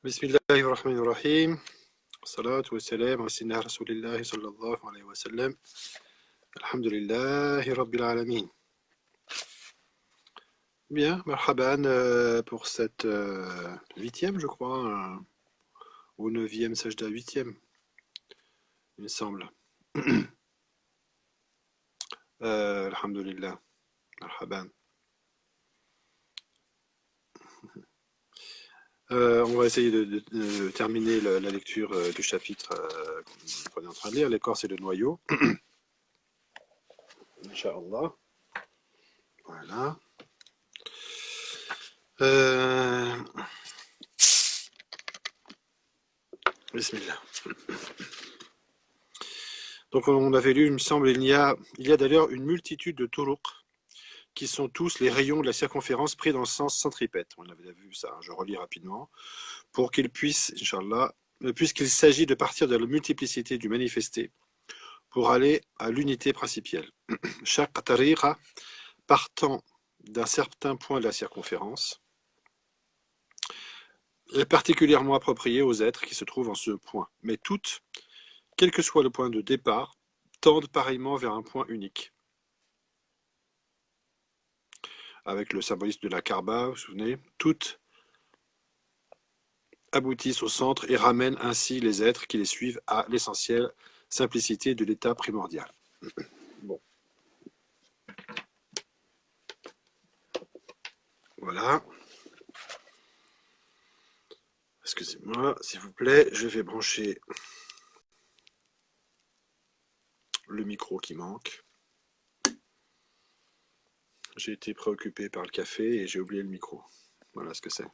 Bismillahirrahmanirrahim. Salatu wa salam ala sayyidina Rasulillahi sallallahu alayhi wa sallam. Alhamdulillahi Rabbil alamin. Bien, marhaban pour cette huitième, je crois, ou neuvième sajda, huitième, il me semble. Alhamdulillah, marhaban. On va essayer de terminer la lecture du chapitre qu'on est en train de lire. L'écorce et le noyau. Inch'Allah. Voilà. Bismillah. Donc on avait lu, il me semble, il y a d'ailleurs une multitude de turuq qui sont tous les rayons de la circonférence pris dans le sens centripète. On avait vu ça, je relis rapidement. Pour qu'il puisse, Inch'Allah, puisqu'il s'agit de partir de la multiplicité du manifesté pour aller à l'unité principielle. Chaque tariqa partant d'un certain point de la circonférence est particulièrement approprié aux êtres qui se trouvent en ce point. Mais toutes, quel que soit le point de départ, tendent pareillement vers un point unique. Avec le symbolisme de la Kaaba, vous vous souvenez, toutes aboutissent au centre et ramènent ainsi les êtres qui les suivent à l'essentielle simplicité de l'état primordial. Bon. Voilà. Excusez-moi, s'il vous plaît, je vais brancher le micro qui manque. J'ai été préoccupé par le café et j'ai oublié le micro. Voilà ce que c'est.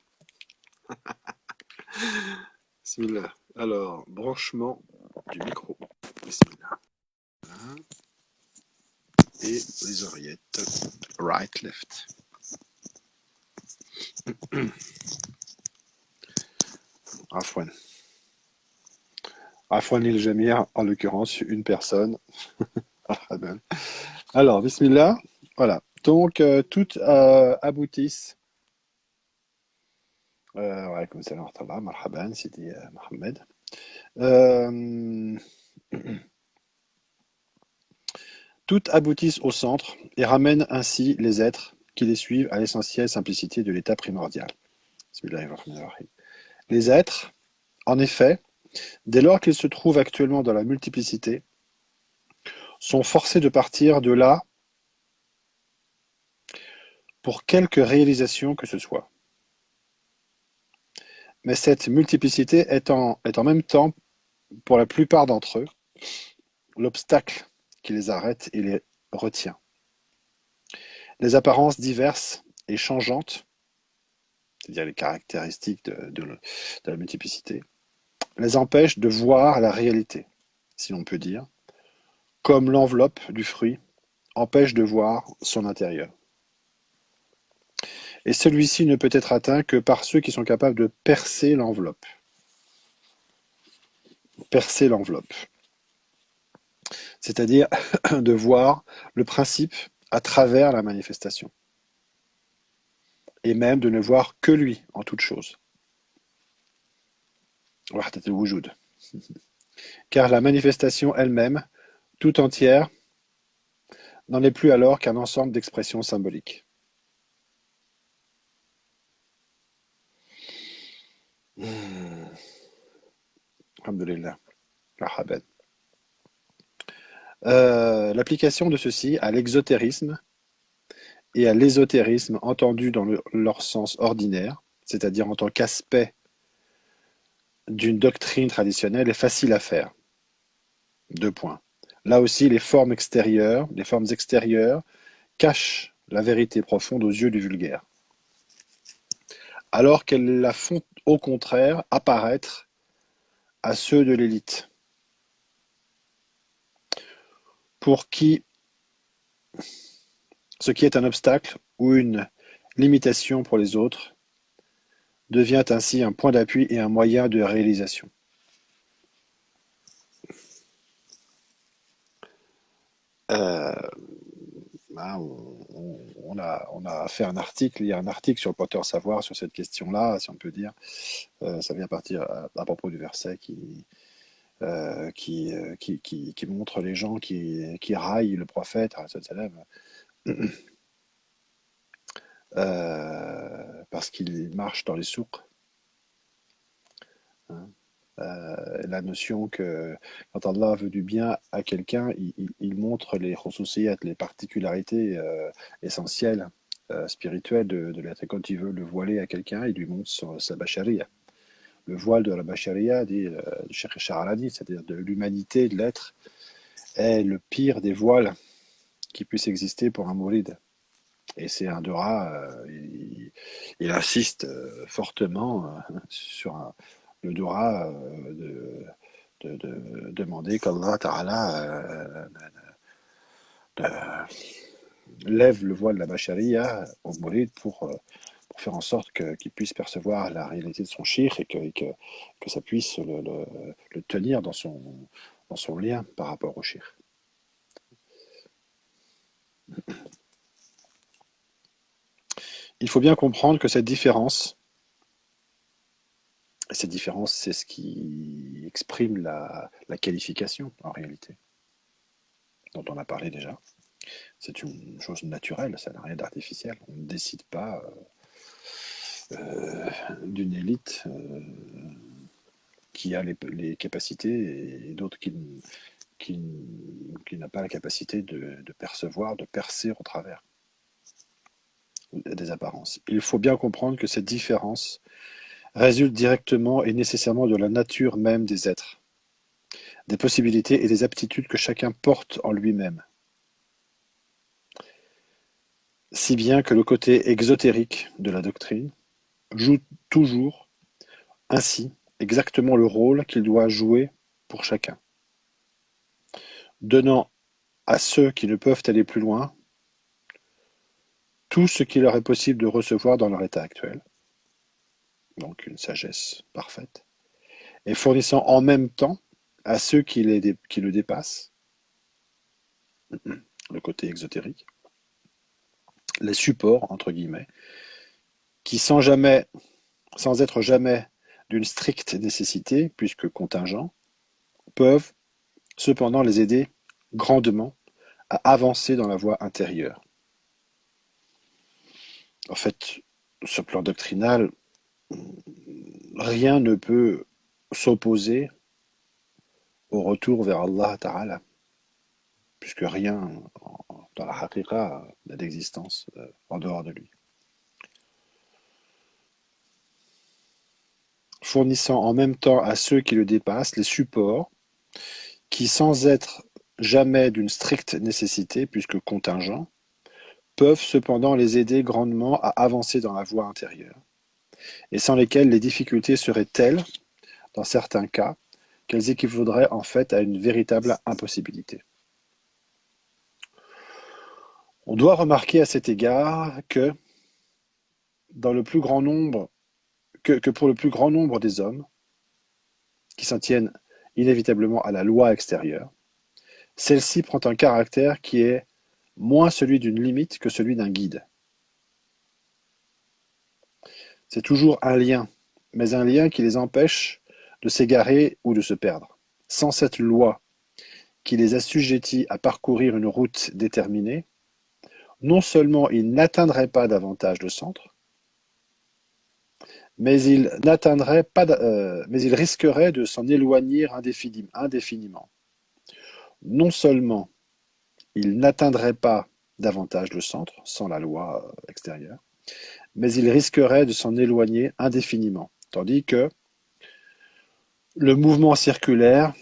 Bismillah. Alors, branchement du micro. Bismillah. Voilà. Et les oreillettes. Right, left. Afwan. Afwan il Jamir, en l'occurrence, une personne. Alors, bismillah. Voilà. Donc, toutes aboutissent. Wa alaykoum salam wa rahmatullah. Marhaban, Sidi Mohamed. Toutes aboutissent au centre et ramènent ainsi les êtres qui les suivent à l'essentielle simplicité de l'état primordial. Bismillahirrahmanirrahim. Les êtres, en effet, dès lors qu'ils se trouvent actuellement dans la multiplicité, sont forcés de partir de là pour quelque réalisation que ce soit. Mais cette multiplicité est en même temps, pour la plupart d'entre eux, l'obstacle qui les arrête et les retient. Les apparences diverses et changeantes, c'est-à-dire les caractéristiques de la multiplicité, les empêchent de voir la réalité, si l'on peut dire, comme l'enveloppe du fruit empêche de voir son intérieur. Et celui-ci ne peut être atteint que par ceux qui sont capables de percer l'enveloppe. Percer l'enveloppe. C'est-à-dire de voir le principe à travers la manifestation. Et même de ne voir que lui en toute chose. Car la manifestation elle-même, tout entière, n'en est plus alors qu'un ensemble d'expressions symboliques. Alhamdulillah. L'application de ceci à l'exotérisme et à l'ésotérisme entendu dans leur sens ordinaire, c'est-à-dire en tant qu'aspect d'une doctrine traditionnelle, est facile à faire. 2 points. Là aussi, les formes extérieures cachent la vérité profonde aux yeux du vulgaire, alors qu'elles la font au contraire apparaître à ceux de l'élite, pour qui ce qui est un obstacle ou une limitation pour les autres devient ainsi un point d'appui et un moyen de réalisation. on a fait un article, il y a un article sur le Porteur Savoir sur cette question-là, si on peut dire. Ça vient partir à propos du verset qui montre les gens qui raillent le prophète, parce qu'il marche dans les souks. Hein. La notion que quand Allah veut du bien à quelqu'un, il montre les khususiyat, les particularités essentielles, spirituelles de l'être. Et quand il veut le voiler à quelqu'un, il lui montre sa basharia. Le voile de la basharia, dit le Cheikh Charalani, c'est-à-dire de l'humanité de l'être, est le pire des voiles qui puisse exister pour un mouride. Et c'est un Dora, il insiste fortement le Dora de demander qu'Allah Ta'ala lève le voile de la Basharia au Mouride pour faire en sorte qu'il puisse percevoir la réalité de son shirk et que ça puisse le tenir dans son lien par rapport au shirk. Il faut bien comprendre que cette différence, c'est ce qui exprime la qualification en réalité, dont on a parlé déjà. C'est une chose naturelle, ça n'a rien d'artificiel. On ne décide pas d'une élite qui a les capacités et d'autres qui n'a pas la capacité de percevoir, de percer au travers des apparences. Il faut bien comprendre que cette différence résulte directement et nécessairement de la nature même des êtres, des possibilités et des aptitudes que chacun porte en lui-même. Si bien que le côté exotérique de la doctrine joue toujours ainsi exactement le rôle qu'il doit jouer pour chacun, donnant à ceux qui ne peuvent aller plus loin tout ce qu'il leur est possible de recevoir dans leur état actuel, donc une sagesse parfaite, et fournissant en même temps à ceux qui le dépassent, le côté exotérique, les supports, entre guillemets, qui sans être jamais d'une stricte nécessité, puisque contingents, peuvent cependant les aider grandement à avancer dans la voie intérieure. En fait, sur le plan doctrinal, rien ne peut s'opposer au retour vers Allah Ta'ala, puisque rien dans la haqiqa n'a d'existence en dehors de lui. Fournissant en même temps à ceux qui le dépassent les supports qui, sans être jamais d'une stricte nécessité, puisque contingents, peuvent cependant les aider grandement à avancer dans la voie intérieure, et sans lesquels les difficultés seraient telles, dans certains cas, qu'elles équivaudraient en fait à une véritable impossibilité. On doit remarquer à cet égard que, dans le plus grand nombre, que pour le plus grand nombre des hommes, qui s'en tiennent inévitablement à la loi extérieure, celle-ci prend un caractère qui est moins celui d'une limite que celui d'un guide. C'est toujours un lien, mais un lien qui les empêche de s'égarer ou de se perdre. Sans cette loi qui les assujettit à parcourir une route déterminée, non seulement ils n'atteindraient pas davantage le centre, mais ils risqueraient de s'en éloigner indéfiniment. Non seulement ils n'atteindraient pas davantage le centre, sans la loi extérieure, mais ils risqueraient de s'en éloigner indéfiniment, tandis que le mouvement circulaire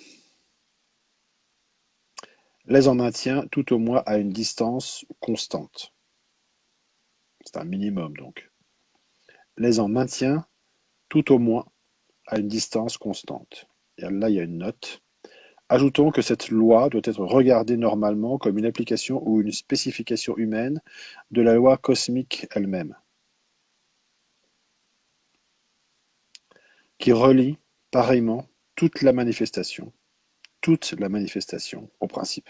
les en maintient tout au moins à une distance constante. C'est un minimum donc. Les en maintient tout au moins à une distance constante. Et là, il y a une note. Ajoutons que cette loi doit être regardée normalement comme une application ou une spécification humaine de la loi cosmique elle-même, qui relie pareillement toute la manifestation au principe.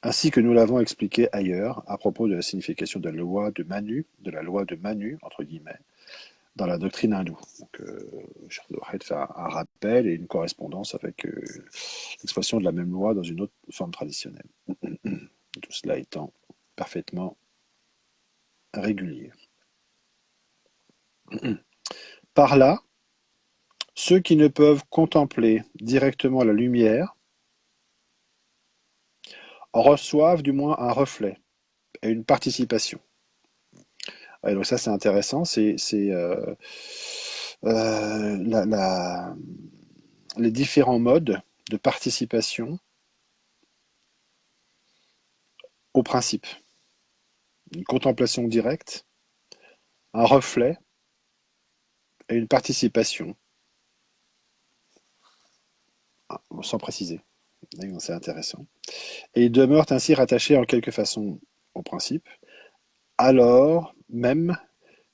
ainsi que nous l'avons expliqué ailleurs à propos de la signification de la loi de Manu, entre guillemets, dans la doctrine hindoue. Donc, Cheikh Wahid fait un rappel et une correspondance avec l'expression de la même loi dans une autre forme traditionnelle. Tout cela étant parfaitement régulier. Par là, ceux qui ne peuvent contempler directement la lumière reçoivent du moins un reflet et une participation. Et donc ça c'est intéressant, c'est les différents modes de participation au principe. Une contemplation directe, un reflet et une participation, sans préciser. C'est intéressant. Et ils demeurent ainsi rattachés en quelque façon au principe, alors même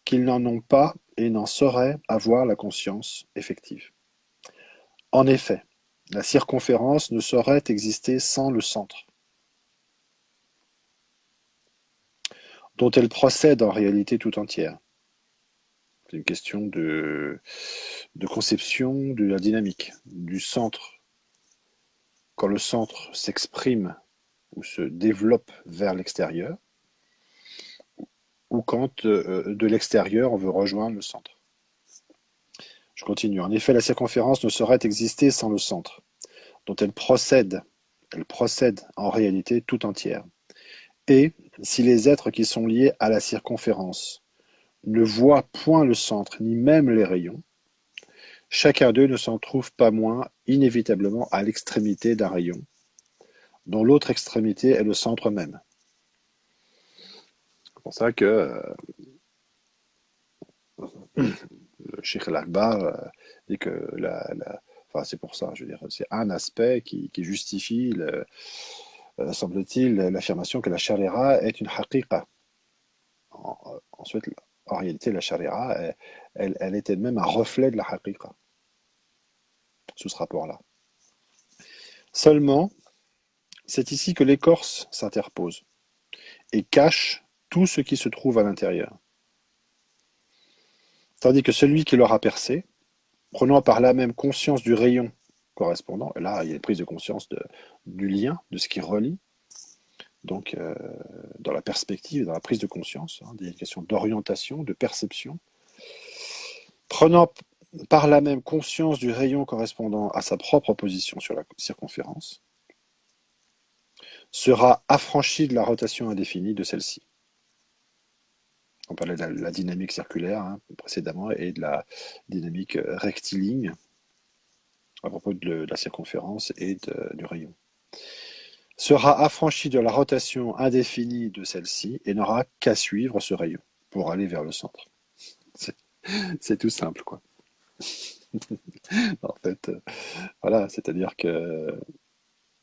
qu'ils n'en ont pas et n'en sauraient avoir la conscience effective. En effet, la circonférence ne saurait exister sans le centre, dont elle procède en réalité tout entière. C'est une question de conception de la dynamique, du centre. Quand le centre s'exprime ou se développe vers l'extérieur, ou quand de l'extérieur on veut rejoindre le centre. Je continue. En effet, la circonférence ne saurait exister sans le centre, dont elle procède en réalité tout entière. Et si les êtres qui sont liés à la circonférence ne voient point le centre, ni même les rayons, chacun d'eux ne s'en trouve pas moins inévitablement à l'extrémité d'un rayon, dont l'autre extrémité est le centre même. C'est pour ça que le Cheikh Al-Akbar dit que enfin, c'est pour ça, je veux dire, c'est un aspect qui justifie, semble-t-il, l'affirmation que la sharia est une haqiqa. Ensuite, en réalité, la sharia, elle est elle-même un reflet de la haqiqa, sous ce rapport-là. Seulement, c'est ici que l'écorce s'interpose et cache tout ce qui se trouve à l'intérieur. Tandis que celui qui l'aura percé, prenant par là même conscience du rayon correspondant, et là il y a une prise de conscience du lien, de ce qui relie, donc dans la perspective, dans la prise de conscience, hein, des questions d'orientation, de perception, prenant par là même conscience du rayon correspondant à sa propre position sur la circonférence, sera affranchi de la rotation indéfinie de celle-ci. On parlait de la dynamique circulaire précédemment et de la dynamique rectiligne à propos de la circonférence et du rayon. Sera affranchi de la rotation indéfinie de celle-ci et n'aura qu'à suivre ce rayon pour aller vers le centre. C'est tout simple, quoi. En fait, voilà, c'est-à-dire que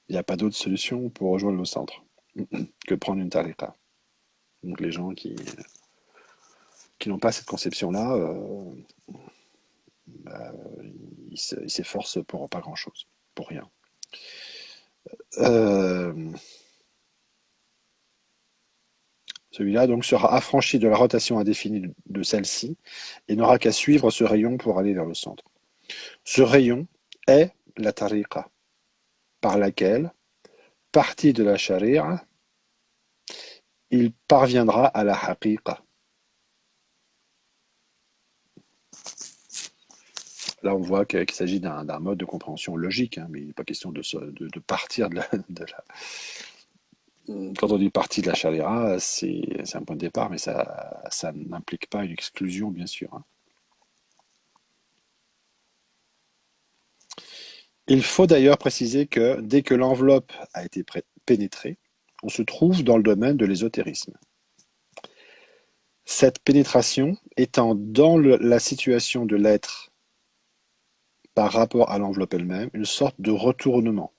il n'y a pas d'autre solution pour rejoindre le centre que prendre une tariqa. Donc les gens qui n'ont pas cette conception-là, bah, ils s'efforcent pour pas grand-chose, pour rien. Celui-là donc sera affranchi de la rotation indéfinie de celle-ci et n'aura qu'à suivre ce rayon pour aller vers le centre. Ce rayon est la tariqa, par laquelle, partie de la sharia, il parviendra à la haqiqa. Là, on voit qu'il s'agit d'un mode de compréhension logique, mais il n'est pas question de partir de la. Quand on dit partie de la sharia, c'est un point de départ, mais ça n'implique pas une exclusion, bien sûr. Il faut d'ailleurs préciser que dès que l'enveloppe a été pénétrée, on se trouve dans le domaine de l'ésotérisme. Cette pénétration étant dans la situation de l'être par rapport à l'enveloppe elle-même, une sorte de retournement.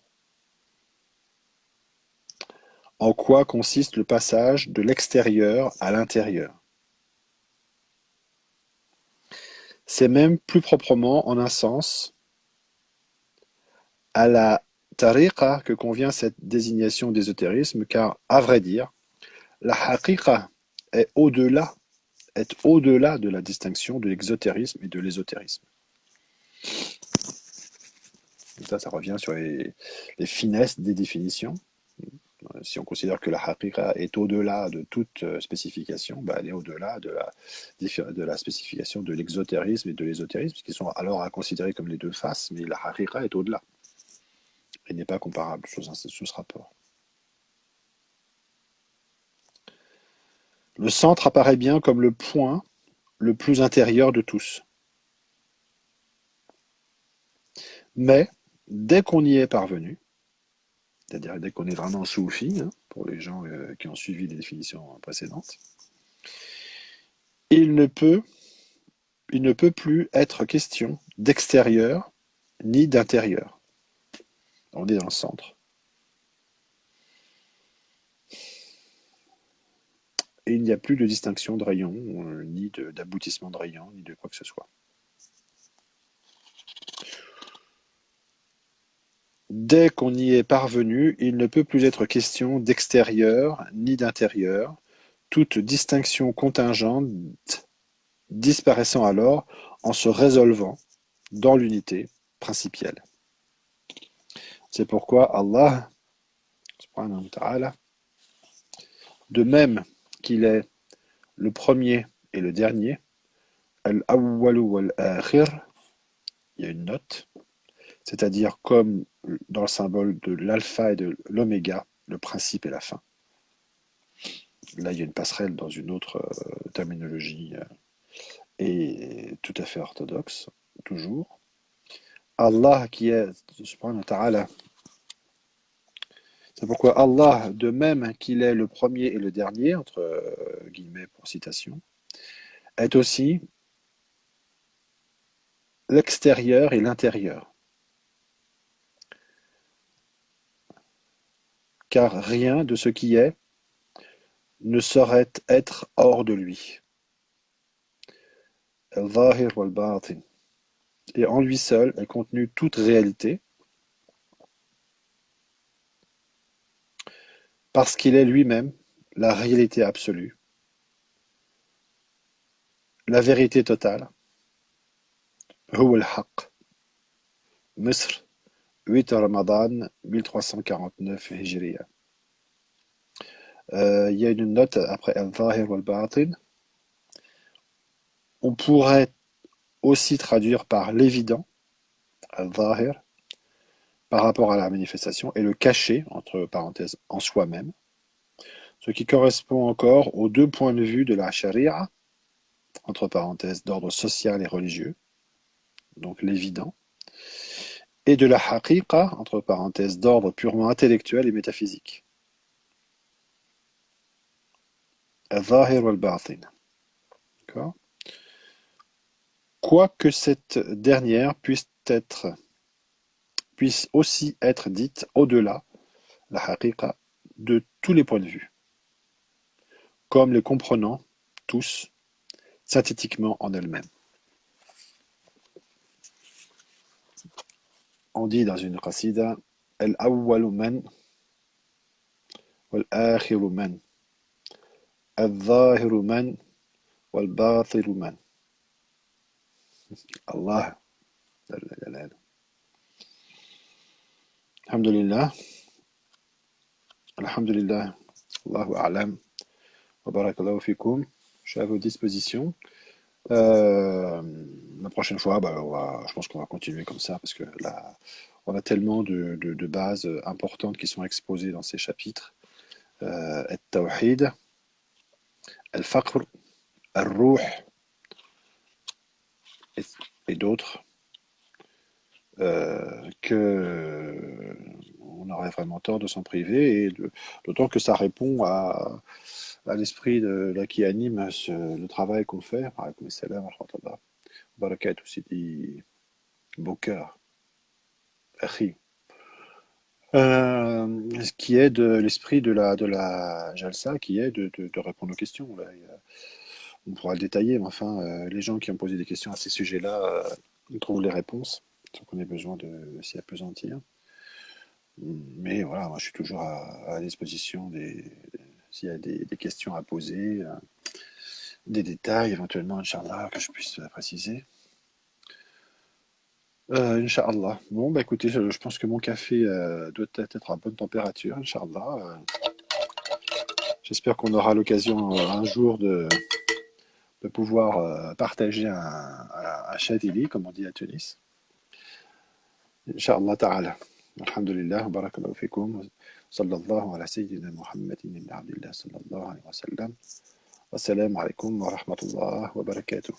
En quoi consiste le passage de l'extérieur à l'intérieur? C'est même plus proprement, en un sens, à la tariqa que convient cette désignation d'ésotérisme, car, à vrai dire, la haqiqa est au-delà, est au-delà de la distinction de l'exotérisme et de l'ésotérisme. Ça revient sur les finesses des définitions. Si on considère que la haqiqa est au-delà de toute spécification, bah, elle est au-delà de la spécification de l'exotérisme et de l'ésotérisme, qui sont alors à considérer comme les deux faces, mais la haqiqa est au-delà et n'est pas comparable sous ce rapport. Le centre apparaît bien comme le point le plus intérieur de tous. Mais, dès qu'on y est parvenu, c'est-à-dire dès qu'on est vraiment soufi, hein, pour les gens qui ont suivi les définitions précédentes, il ne peut plus être question d'extérieur ni d'intérieur. On est dans le centre. Et il n'y a plus de distinction de rayon, ni d'aboutissement de rayon, ni de quoi que ce soit. Dès qu'on y est parvenu, il ne peut plus être question d'extérieur ni d'intérieur, toute distinction contingente disparaissant alors en se résolvant dans l'unité principielle. C'est pourquoi Allah, subhanahu wa ta'ala, de même qu'il est le premier et le dernier, al-awwalu wal-akhir, il y a une note, c'est-à-dire comme dans le symbole de l'alpha et de l'oméga, le principe et la fin. Là, il y a une passerelle dans une autre terminologie et tout à fait orthodoxe, toujours. Allah qui est, subhanahu wa ta'ala, c'est pourquoi Allah, de même qu'il est le premier et le dernier, entre guillemets pour citation, est aussi l'extérieur et l'intérieur. Car rien de ce qui est ne saurait être hors de lui. Al-Zahir wal-Batin. Et en lui seul est contenue toute réalité, parce qu'il est lui-même la réalité absolue, la vérité totale. Huwa al-Haqq. Misr, 8 Ramadan 1349 Hijriya. Il y a une note après Al-Zahir wal-Batin. On pourrait aussi traduire par l'évident, Al-Zahir, par rapport à la manifestation, et le caché, entre parenthèses, en soi-même, ce qui correspond encore aux deux points de vue de la charia, entre parenthèses, d'ordre social et religieux, donc l'évident, et de la haqiqa, entre parenthèses, d'ordre purement intellectuel et métaphysique. Al-Zahir wal-Batin. D'accord ? Quoique cette dernière puisse aussi être dite au-delà, la haqiqa, de tous les points de vue, comme les comprenant tous synthétiquement en elle-même. On dit dans une qasida Al-awwalu man wal-akhiru man al-zahiru man wal-batilu man. Allah jalla jalaluhu. Alhamdulillah, alhamdulillah, Allahu a'lam, wa barakallahu fikum. Je suis à vos dispositions. Euh, la prochaine fois, bah, je pense qu'on va continuer comme ça parce que là, on a tellement de bases importantes qui sont exposées dans ces chapitres. Al-Tawhid, Al-Faqr, Al-Ruh et d'autres que on aurait vraiment tort de s'en priver et d'autant que ça répond à l'esprit qui anime le travail qu'on fait. Alaykoum salam wa rahmatullah. Barakat aussi dit beau cœur, akhi. Ce qui est de l'esprit de la Jalsa, qui est de répondre aux questions. Là, on pourra le détailler, mais enfin, les gens qui ont posé des questions à ces sujets-là trouvent les réponses, sans qu'on ait besoin de s'y appesantir. Mais voilà, moi, je suis toujours à disposition s'il y a des questions à poser, des détails éventuellement, Inch'Allah, que je puisse préciser. Inch'Allah. Bon, bah écoutez, je pense que mon café doit être à bonne température, Inch'Allah. J'espère qu'on aura l'occasion un jour de pouvoir partager un shadili, comme on dit à Tunis. Inch'Allah ta'ala. Alhamdulillah, wa barakallahu fikum. Sallallahu ala sayyidina Muhammadin ibn Abdillah sallallahu alayhi wa sallam. Wassalamu alaikum wa rahmatullah wa barakatuh.